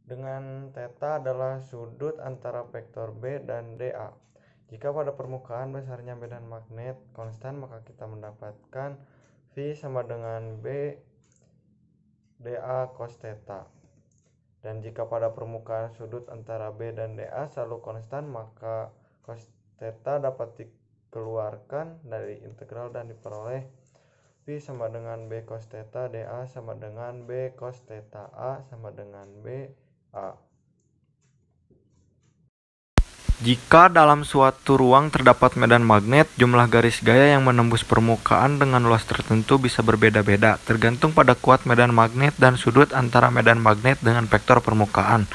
dengan theta adalah sudut antara vektor B dan dA. Jika pada permukaan besarnya medan magnet konstan, maka kita mendapatkan V sama dengan B dA cos theta. Dan jika pada permukaan sudut antara B dan dA selalu konstan, maka cos theta dapat dikeluarkan dari integral dan diperoleh V sama dengan B cos theta dA sama dengan B cos theta A sama dengan B A. Jika dalam suatu ruang terdapat medan magnet, jumlah garis gaya yang menembus permukaan dengan luas tertentu bisa berbeda-beda, tergantung pada kuat medan magnet dan sudut antara medan magnet dengan vektor permukaan.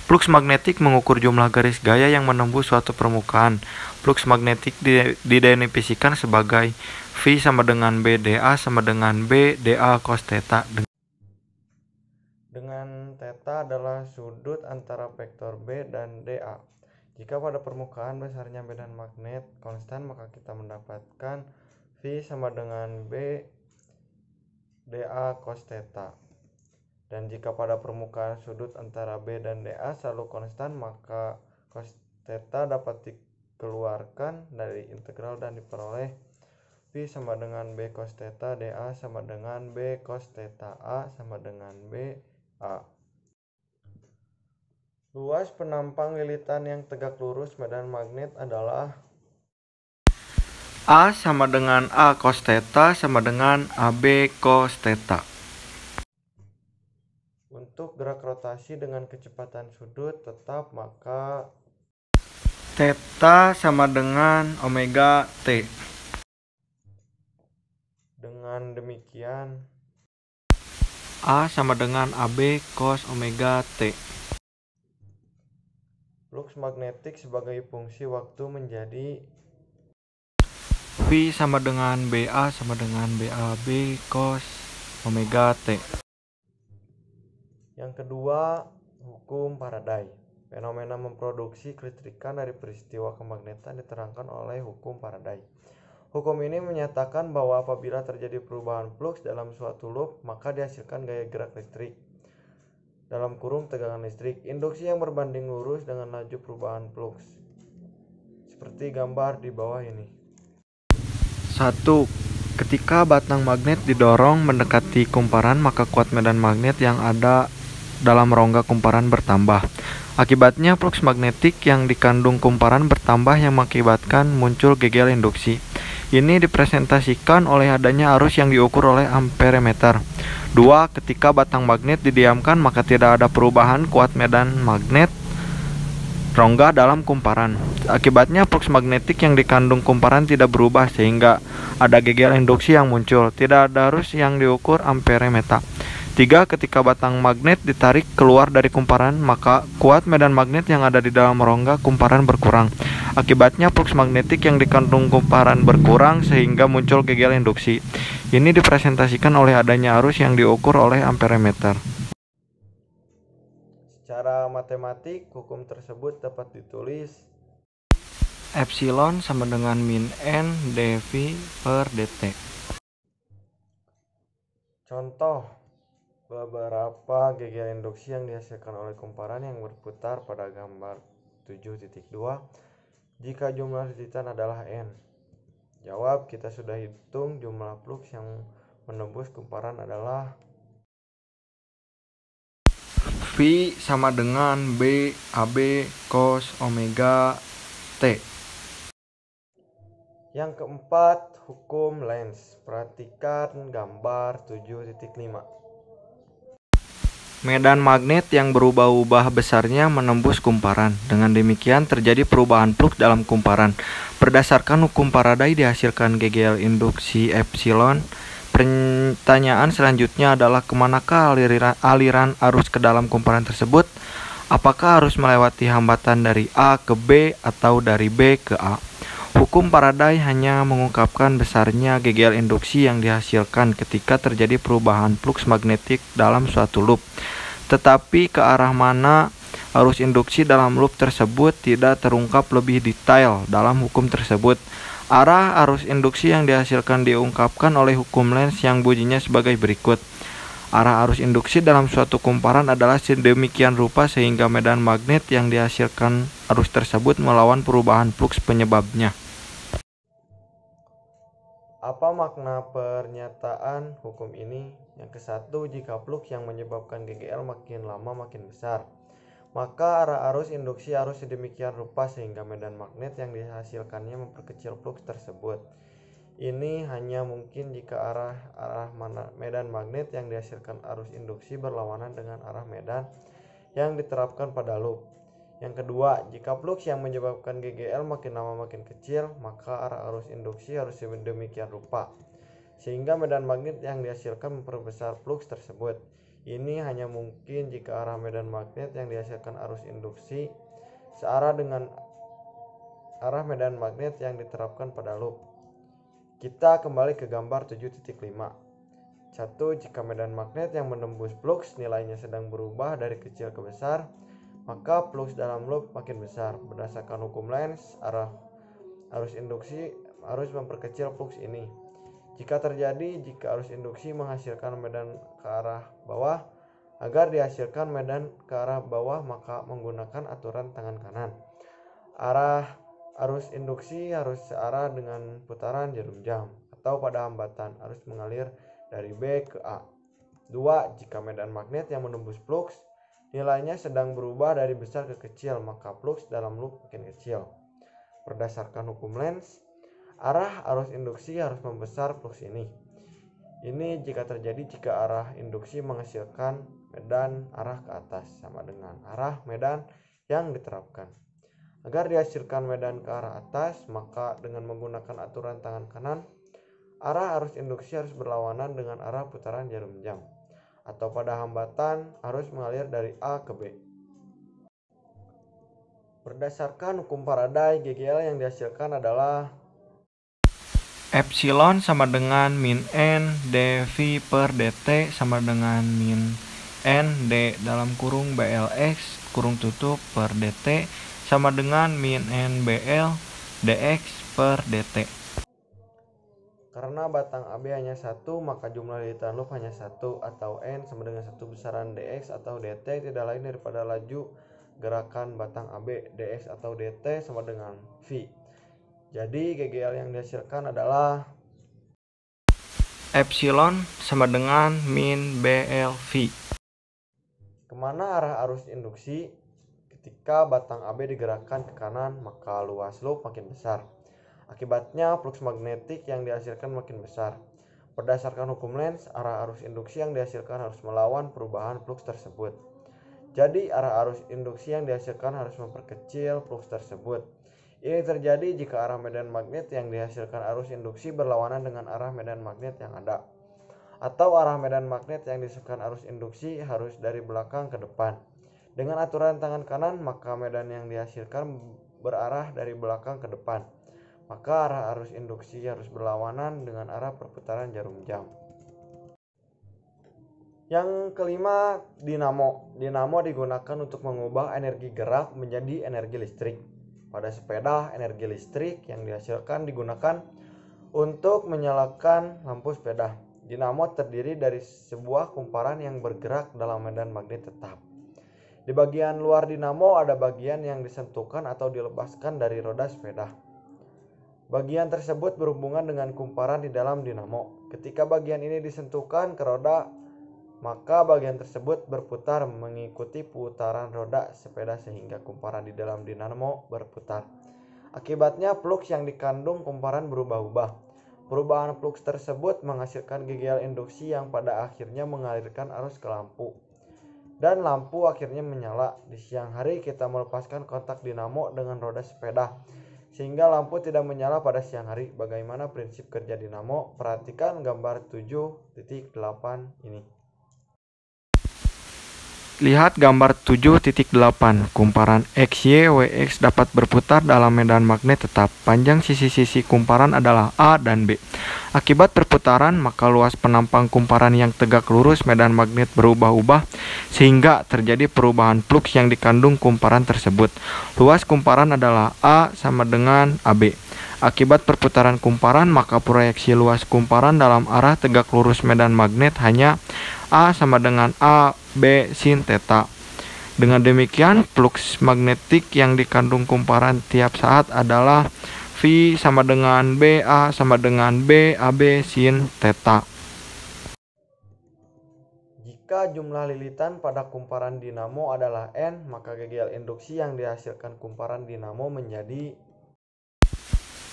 Fluks magnetik mengukur jumlah garis gaya yang menembus suatu permukaan. Fluks magnetik didefinisikan sebagai V sama dengan B dA sama dengan B dA cos theta. Dengan theta adalah sudut antara vektor B dan dA. Jika pada permukaan besarnya medan magnet konstan, maka kita mendapatkan V sama dengan B dA cos theta. Dan jika pada permukaan sudut antara B dan dA selalu konstan, maka cos theta dapat dikeluarkan dari integral dan diperoleh V sama dengan B cos theta dA sama dengan B cos theta A sama dengan B A. Luas penampang lilitan yang tegak lurus medan magnet adalah A sama dengan A cos theta sama dengan AB cos theta. Untuk gerak rotasi dengan kecepatan sudut tetap, maka Theta sama dengan omega T. Dengan demikian, A sama dengan AB cos omega T. fluks magnetik sebagai fungsi waktu menjadi V sama dengan BA sama dengan BAB cos omega T. Yang kedua, hukum Faraday. Fenomena memproduksi kelistrikan dari peristiwa kemagnetan diterangkan oleh hukum Faraday. Hukum ini menyatakan bahwa apabila terjadi perubahan fluks dalam suatu loop, maka dihasilkan gaya gerak listrik dalam kurung tegangan listrik induksi yang berbanding lurus dengan laju perubahan fluks, seperti gambar di bawah ini. 1. Ketika batang magnet didorong mendekati kumparan, maka kuat medan magnet yang ada dalam rongga kumparan bertambah. Akibatnya fluks magnetik yang dikandung kumparan bertambah yang mengakibatkan muncul gegel induksi. Ini dipresentasikan oleh adanya arus yang diukur oleh amperemeter. 2. Ketika batang magnet didiamkan, maka tidak ada perubahan kuat medan magnet rongga dalam kumparan. Akibatnya flux magnetik yang dikandung kumparan tidak berubah sehingga ada gegel induksi yang muncul. Tidak ada arus yang diukur amperemeter. 3. Ketika batang magnet ditarik keluar dari kumparan, maka kuat medan magnet yang ada di dalam rongga kumparan berkurang. Akibatnya flux magnetik yang dikandung kumparan berkurang sehingga muncul gegel induksi. Ini dipresentasikan oleh adanya arus yang diukur oleh amperemeter. Secara matematik, hukum tersebut dapat ditulis Epsilon sama dengan min N dV per dt. Contoh beberapa gegel induksi yang dihasilkan oleh kumparan yang berputar pada gambar 7.2 jika jumlah lilitan adalah N. Jawab, kita sudah hitung jumlah fluks yang menembus kumparan adalah V sama dengan B AB cos omega T. Yang keempat, hukum Lenz. Perhatikan gambar 7.5. Medan magnet yang berubah-ubah besarnya menembus kumparan. Dengan demikian terjadi perubahan flux dalam kumparan. Berdasarkan hukum Faraday dihasilkan gegel induksi epsilon. Pertanyaan selanjutnya adalah kemanakah aliran arus ke dalam kumparan tersebut? Apakah arus melewati hambatan dari A ke B atau dari B ke A? Hukum Faraday hanya mengungkapkan besarnya gegel induksi yang dihasilkan ketika terjadi perubahan flux magnetik dalam suatu loop. Tetapi ke arah mana arus induksi dalam loop tersebut tidak terungkap lebih detail dalam hukum tersebut. Arah arus induksi yang dihasilkan diungkapkan oleh hukum Lenz yang bunyinya sebagai berikut. Arah arus induksi dalam suatu kumparan adalah sedemikian rupa sehingga medan magnet yang dihasilkan arus tersebut melawan perubahan fluks penyebabnya. Apa makna pernyataan hukum ini? Yang ke-1, jika fluks yang menyebabkan GGL makin lama makin besar, maka arah arus induksi harus sedemikian rupa sehingga medan magnet yang dihasilkannya memperkecil fluks tersebut. Ini hanya mungkin jika arah medan magnet yang dihasilkan arus induksi berlawanan dengan arah medan yang diterapkan pada loop. Yang kedua, jika fluks yang menyebabkan GGL makin lama makin kecil, maka arah arus induksi harus sedemikian rupa sehingga medan magnet yang dihasilkan memperbesar fluks tersebut. Ini hanya mungkin jika arah medan magnet yang dihasilkan arus induksi searah dengan arah medan magnet yang diterapkan pada loop. Kita kembali ke gambar 7.5. 1. Jika medan magnet yang menembus fluks nilainya sedang berubah dari kecil ke besar, maka fluks dalam loop makin besar. Berdasarkan hukum Lenz, arah arus induksi harus memperkecil fluks ini. Jika terjadi, jika arus induksi menghasilkan medan ke arah bawah, agar dihasilkan medan ke arah bawah maka menggunakan aturan tangan kanan. Arah arus induksi harus searah dengan putaran jarum jam, atau pada hambatan arus mengalir dari B ke A. 2. Jika medan magnet yang menembus fluks nilainya sedang berubah dari besar ke kecil, maka fluks dalam loop makin kecil. Berdasarkan hukum Lenz, arah arus induksi harus membesar fluks ini. Ini jika terjadi jika arah induksi menghasilkan medan arah ke atas sama dengan arah medan yang diterapkan. Agar dihasilkan medan ke arah atas, maka dengan menggunakan aturan tangan kanan, arah arus induksi harus berlawanan dengan arah putaran jarum jam, atau pada hambatan arus mengalir dari A ke B. Berdasarkan hukum Faraday, GGL yang dihasilkan adalah Epsilon sama dengan min N dV per dt sama dengan min N D dalam kurung BLX kurung tutup per dt sama dengan min N BL dx per dt. Karena batang AB hanya 1, maka jumlah lilitan loop hanya 1, atau N sama dengan 1 besaran dx atau dt tidak lain daripada laju gerakan batang AB. Dx atau dt sama dengan V. Jadi GGL yang dihasilkan adalah Epsilon sama dengan min BLV. Kemana arah arus induksi? Ketika batang AB digerakkan ke kanan, maka luas loop makin besar. Akibatnya fluks magnetik yang dihasilkan makin besar. Berdasarkan hukum Lenz, arah arus induksi yang dihasilkan harus melawan perubahan fluks tersebut. Jadi arah arus induksi yang dihasilkan harus memperkecil fluks tersebut. Ini terjadi jika arah medan magnet yang dihasilkan arus induksi berlawanan dengan arah medan magnet yang ada. Atau arah medan magnet yang dihasilkan arus induksi harus dari belakang ke depan. Dengan aturan tangan kanan, maka medan yang dihasilkan berarah dari belakang ke depan. Maka arah arus induksi harus berlawanan dengan arah perputaran jarum jam. Yang kelima, dinamo. Dinamo digunakan untuk mengubah energi gerak menjadi energi listrik. Pada sepeda, energi listrik yang dihasilkan digunakan untuk menyalakan lampu sepeda. Dinamo terdiri dari sebuah kumparan yang bergerak dalam medan magnet tetap. Di bagian luar dinamo ada bagian yang disentuhkan atau dilepaskan dari roda sepeda. Bagian tersebut berhubungan dengan kumparan di dalam dinamo. Ketika bagian ini disentuhkan ke roda, maka bagian tersebut berputar mengikuti putaran roda sepeda sehingga kumparan di dalam dinamo berputar. Akibatnya fluks yang dikandung kumparan berubah-ubah. Perubahan fluks tersebut menghasilkan GGL induksi yang pada akhirnya mengalirkan arus ke lampu. Dan lampu akhirnya menyala. Di siang hari kita melepaskan kontak dinamo dengan roda sepeda, sehingga lampu tidak menyala pada siang hari. Bagaimana prinsip kerja dinamo? Perhatikan gambar 7.8 ini. Lihat gambar 7.8. Kumparan XY WX dapat berputar dalam medan magnet tetap. Panjang sisi-sisi kumparan adalah A dan B. Akibat perputaran, maka luas penampang kumparan yang tegak lurus medan magnet berubah-ubah sehingga terjadi perubahan fluks yang dikandung kumparan tersebut. Luas kumparan adalah A sama dengan AB. Akibat perputaran kumparan, maka proyeksi luas kumparan dalam arah tegak lurus medan magnet hanya A sama dengan A, B, sin theta. Dengan demikian, fluks magnetik yang dikandung kumparan tiap saat adalah V sama dengan BA sama dengan BAB sin theta. Jika jumlah lilitan pada kumparan dinamo adalah N, maka GGL induksi yang dihasilkan kumparan dinamo menjadi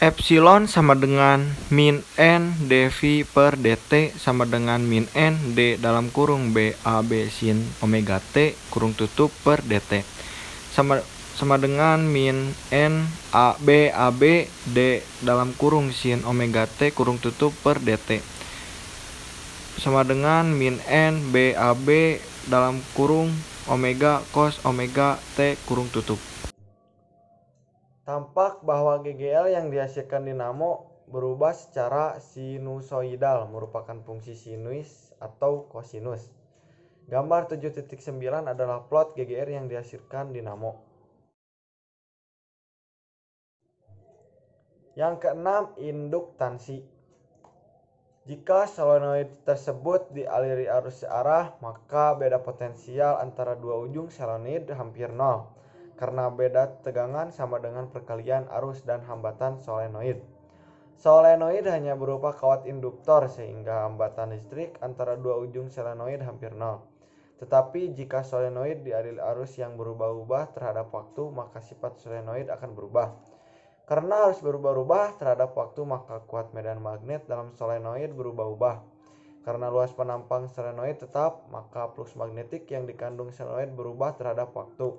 Epsilon sama dengan min N dV per dt sama dengan min N d dalam kurung BAB sin omega T kurung tutup per dt sama dengan min N AB d dalam kurung sin omega T kurung tutup per dt sama dengan min N BAB dalam kurung omega cos omega T kurung tutup. Tampak bahwa GGL yang dihasilkan dinamo berubah secara sinusoidal, merupakan fungsi sinus atau kosinus. Gambar 7.9 adalah plot GGR yang dihasilkan dinamo. Yang keenam, induktansi. Jika solenoid tersebut dialiri arus searah, maka beda potensial antara dua ujung solenoid hampir nol, karena beda tegangan sama dengan perkalian arus dan hambatan solenoid. Solenoid hanya berupa kawat induktor sehingga hambatan listrik antara dua ujung solenoid hampir nol. Tetapi jika solenoid dialiri arus yang berubah-ubah terhadap waktu, maka sifat solenoid akan berubah. Karena arus berubah-ubah terhadap waktu, maka kuat medan magnet dalam solenoid berubah-ubah. Karena luas penampang solenoid tetap, maka flux magnetik yang dikandung solenoid berubah terhadap waktu.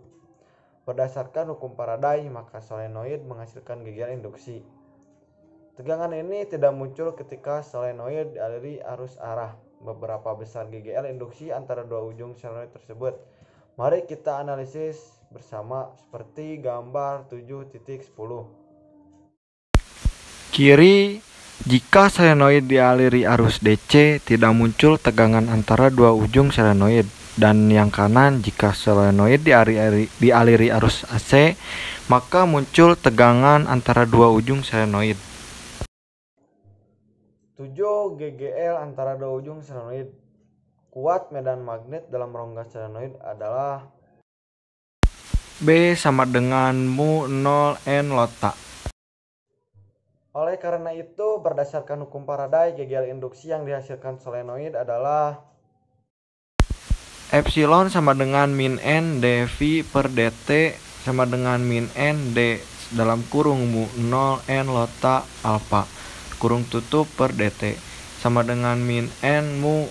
Berdasarkan hukum Faraday, maka solenoid menghasilkan GGL induksi. Tegangan ini tidak muncul ketika solenoid dialiri arus arah. Beberapa besar GGL induksi antara dua ujung solenoid tersebut. Mari kita analisis bersama seperti gambar 7.10. Kiri, jika solenoid dialiri arus DC, tidak muncul tegangan antara dua ujung solenoid. Dan yang kanan, jika solenoid dialiri arus AC, maka muncul tegangan antara dua ujung solenoid. 7. GGL antara dua ujung solenoid. Kuat medan magnet dalam rongga solenoid adalah B sama dengan mu 0 N lota. Oleh karena itu, berdasarkan hukum Faraday, GGL induksi yang dihasilkan solenoid adalah Epsilon sama dengan min N dV per dt sama dengan min N d dalam kurung mu 0 N lota alpha kurung tutup per dt sama dengan min N mu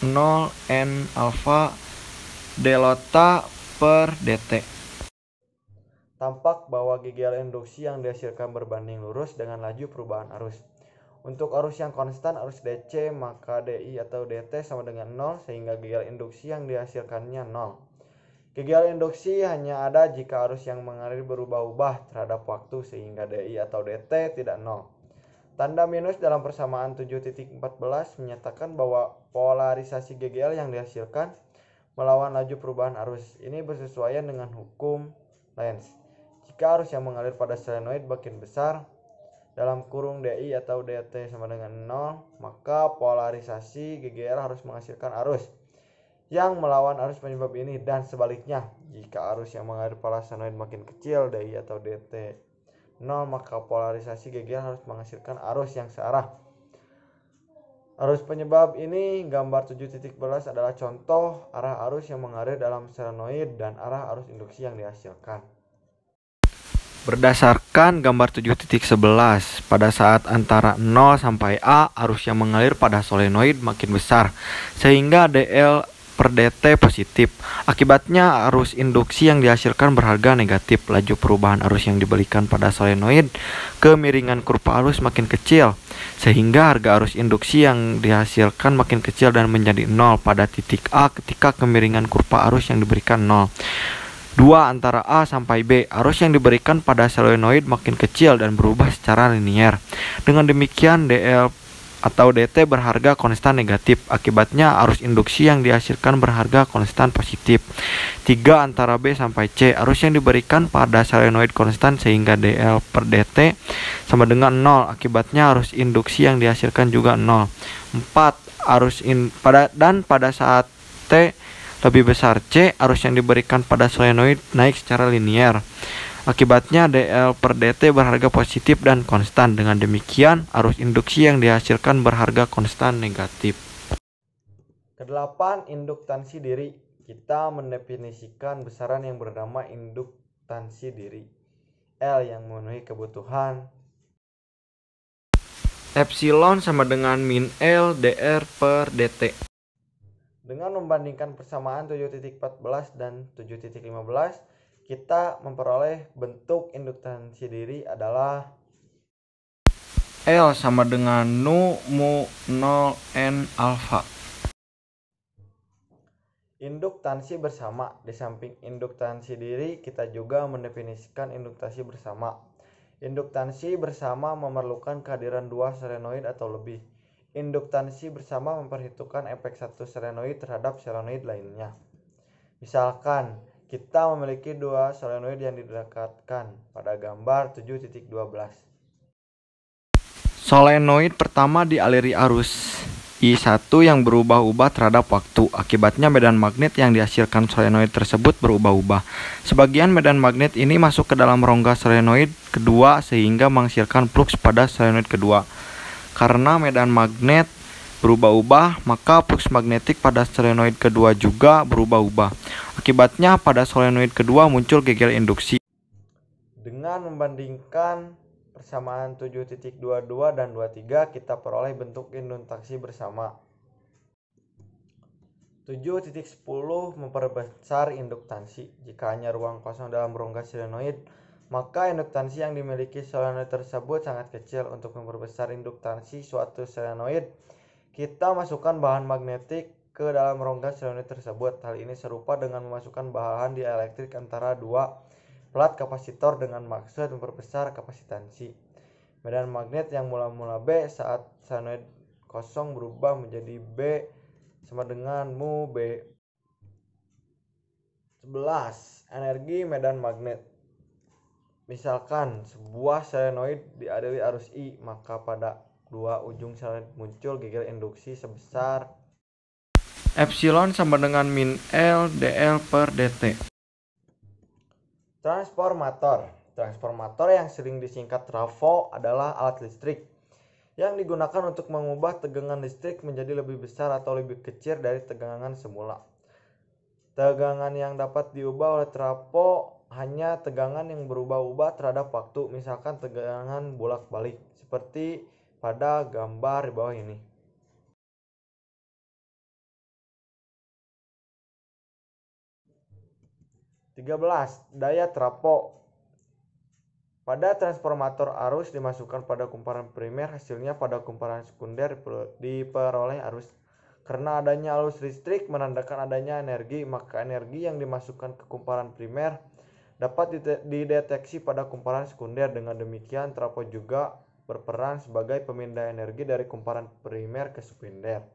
0 N alpha d lota per dt. Tampak bahwa GGL induksi yang dihasilkan berbanding lurus dengan laju perubahan arus. Untuk arus yang konstan, arus DC, maka DI atau DT sama dengan 0, sehingga GGL induksi yang dihasilkannya 0. GGL induksi hanya ada jika arus yang mengalir berubah-ubah terhadap waktu, sehingga DI atau DT tidak 0. Tanda minus dalam persamaan 7.14 menyatakan bahwa polarisasi GGL yang dihasilkan melawan laju perubahan arus. Ini bersesuaian dengan hukum Lenz. Jika arus yang mengalir pada solenoid makin besar, dalam kurung DI atau DT sama dengan 0, maka polarisasi GGL harus menghasilkan arus yang melawan arus penyebab ini, dan sebaliknya, jika arus yang mengalir pada solenoid makin kecil DI atau DT 0, maka polarisasi GGL harus menghasilkan arus yang searah. Arus penyebab ini, gambar 7.11 adalah contoh arah arus yang mengalir dalam solenoid dan arah arus induksi yang dihasilkan. Berdasarkan gambar 7.11, pada saat antara 0 sampai A, arus yang mengalir pada solenoid makin besar, sehingga DL per DT positif. Akibatnya, arus induksi yang dihasilkan berharga negatif. Laju perubahan arus yang diberikan pada solenoid, kemiringan kurva arus makin kecil, sehingga harga arus induksi yang dihasilkan makin kecil dan menjadi 0 pada titik A ketika kemiringan kurva arus yang diberikan 0. 2. Antara A sampai B, arus yang diberikan pada solenoid makin kecil dan berubah secara linier. Dengan demikian, DL atau dt berharga konstan negatif. Akibatnya arus induksi yang dihasilkan berharga konstan positif. 3. Antara B sampai C, arus yang diberikan pada solenoid konstan sehingga dl per dt sama dengan 0. Akibatnya arus induksi yang dihasilkan juga 0. 4. Pada saat T lebih besar C, arus yang diberikan pada solenoid naik secara linear. Akibatnya dl per dt berharga positif dan konstan. Dengan demikian, arus induksi yang dihasilkan berharga konstan negatif. Kedelapan, induktansi diri. Kita mendefinisikan besaran yang bernama induktansi diri. L yang memenuhi kebutuhan. Epsilon sama dengan min L dr per dt. Dengan membandingkan persamaan 7.14 dan 7.15, kita memperoleh bentuk induktansi diri adalah L sama dengan nu mu 0 n alfa. Induktansi bersama. Di samping induktansi diri, kita juga mendefinisikan induktansi bersama. Induktansi bersama memerlukan kehadiran dua solenoid atau lebih. Induktansi bersama memperhitungkan efek satu solenoid terhadap solenoid lainnya. Misalkan, kita memiliki dua solenoid yang didekatkan pada gambar 7.12. Solenoid pertama dialiri arus I1 yang berubah-ubah terhadap waktu. Akibatnya medan magnet yang dihasilkan solenoid tersebut berubah-ubah. Sebagian medan magnet ini masuk ke dalam rongga solenoid kedua sehingga menghasilkan flux pada solenoid kedua. Karena medan magnet berubah-ubah, maka flux magnetik pada solenoid kedua juga berubah-ubah. Akibatnya pada solenoid kedua muncul geger induksi. Dengan membandingkan persamaan 7.22 dan 23, kita peroleh bentuk induktansi bersama. 7.10 memperbesar induktansi. Jika hanya ruang kosong dalam rongga solenoid, maka induktansi yang dimiliki solenoid tersebut sangat kecil. Untuk memperbesar induktansi suatu solenoid, kita masukkan bahan magnetik ke dalam rongga solenoid tersebut. Hal ini serupa dengan memasukkan bahan dielektrik antara dua plat kapasitor dengan maksud memperbesar kapasitansi. Medan magnet yang mula-mula B saat solenoid kosong berubah menjadi B sama dengan mu B. 11. Energi medan magnet. Misalkan sebuah solenoid dialiri arus I, maka pada dua ujung solenoid muncul geger induksi sebesar Epsilon sama dengan min L dl per dt. Transformator. Transformator yang sering disingkat trafo adalah alat listrik yang digunakan untuk mengubah tegangan listrik menjadi lebih besar atau lebih kecil dari tegangan semula. Tegangan yang dapat diubah oleh trafo hanya tegangan yang berubah-ubah terhadap waktu, misalkan tegangan bolak-balik, seperti pada gambar di bawah ini. Daya trafo. Pada transformator arus dimasukkan pada kumparan primer, hasilnya pada kumparan sekunder diperoleh arus. Karena adanya arus listrik menandakan adanya energi, maka energi yang dimasukkan ke kumparan primer dapat dideteksi pada kumparan sekunder. Dengan demikian, trafo juga berperan sebagai pemindah energi dari kumparan primer ke sekunder.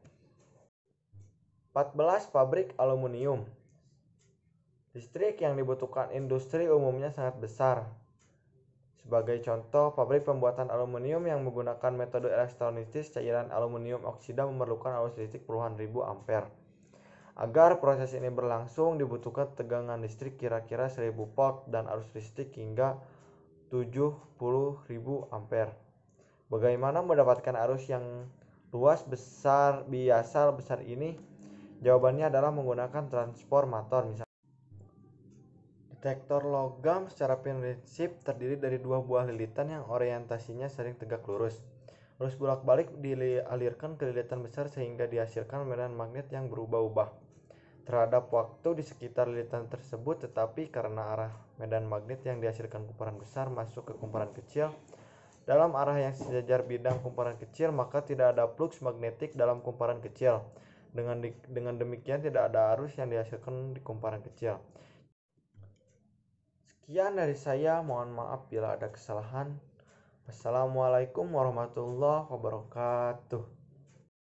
14. Pabrik aluminium. Listrik yang dibutuhkan industri umumnya sangat besar. Sebagai contoh, pabrik pembuatan aluminium yang menggunakan metode elektrolisis cairan aluminium oksida memerlukan arus listrik puluhan ribu ampere. Agar proses ini berlangsung, dibutuhkan tegangan listrik kira-kira 1000 volt dan arus listrik hingga 70.000 ampere. Bagaimana mendapatkan arus yang luas biasa besar ini? Jawabannya adalah menggunakan transformator. Misalnya, detektor logam secara prinsip terdiri dari dua buah lilitan yang orientasinya sering tegak lurus. Arus bolak-balik dialirkan ke lilitan besar sehingga dihasilkan medan magnet yang berubah-ubah terhadap waktu di sekitar lilitan tersebut, tetapi karena arah medan magnet yang dihasilkan kumparan besar masuk ke kumparan kecil dalam arah yang sejajar bidang kumparan kecil, maka tidak ada flux magnetik dalam kumparan kecil. Dengan demikian tidak ada arus yang dihasilkan di kumparan kecil. Sekian dari saya, mohon maaf bila ada kesalahan. Wassalamualaikum warahmatullahi wabarakatuh.